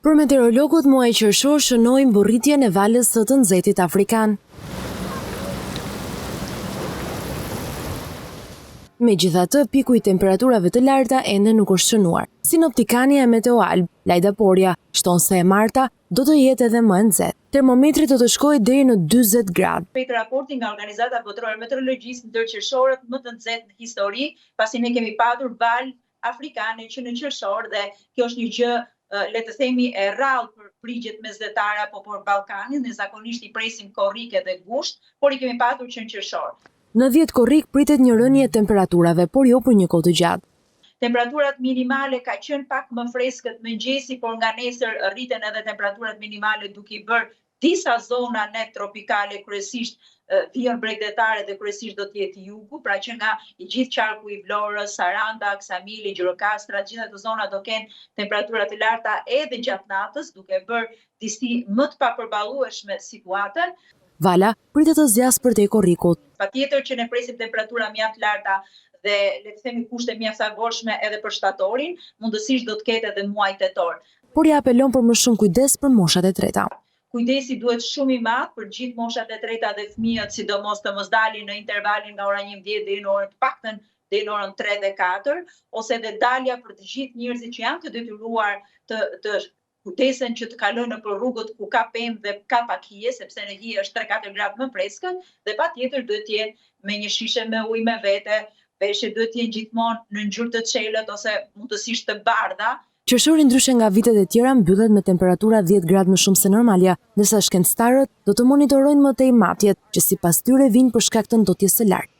Për meteorologët, muaji qershor shënoi mburritjen e valës së të nxehtit afrikan. Megjithatë, piku i temperaturave të larta ende nuk është shënuar. Sinoptikania e Meteoalb, Lajda Porja, shton se e marta do të jetë edhe më e nxehtë. Termometri do të shkojë deri në 40 gradë. Këtë raporti nga Organizata Botërore e Meteorologjisë ndërqershorët më të nxehtë në histori, pasi ne kemi patur valë afrikane që në qershor dhe kjo është një gjë le të themi e rrallë për prigjet mesdhetare apo për Ballkanin, ne zakonisht i presim korrike dhe gusht, por i kemi patur që në qershor. Në 10 korrik pritet një rënje e temperaturave, por jo për një kohë të gjatë. Temperaturat minimale ka qenë pak më freskët mëngjesi, por nga nesër rriten edhe temperaturat minimale duke i bërë disa zona net tropikale, kryesisht vijën bregdetare dhe kryesisht do të jetë jugu, pra që nga i gjithë qarku i Vlorës, Saranda, Aksamili, Gjirokastra, gjitha këto zona do kenë temperatura të larta edhe gjatë natës, duke bërë disi më të papërballueshme situatën. Vala pritet të zgjasë përtej korrikut. Patjetër që ne presim temperatura mjaft larta dhe le të themi kushte mjaftëzakonshme edhe për shtatorin, mundësisht do të ketë edhe muaj tetor. Por ja apelon për më shumë kujdes për moshat e treta. Kujdesi duhet shumë i madh për gjithë moshat e treta dhe fëmijët, sidomos të mos dalin në intervalin nga ora 11 deri në orën të paktën deri në orën 3 dhe 4, ose edhe dalja për të gjithë njerëzit që janë të detyruar të kujdesen që të kalojnë nëpër rrugët ku ka pemë dhe ka pak hije, sepse në hije është 3-4 gradë më freskët, dhe patjetër duhet të jenë me një shishe me ujë me vete, peshët duhet të jenë gjithmonë në ngjyrë të çelët ose mundësisht të bardha. Qershori ndryshe nga vitet e tjera mbyllet me temperatura 10 gradë më shumë se normalja, ndërsa shkencëtarët do të monitorojnë më tej matjet, që sipas tyre vijnë për shkak të ndotjes së lartë.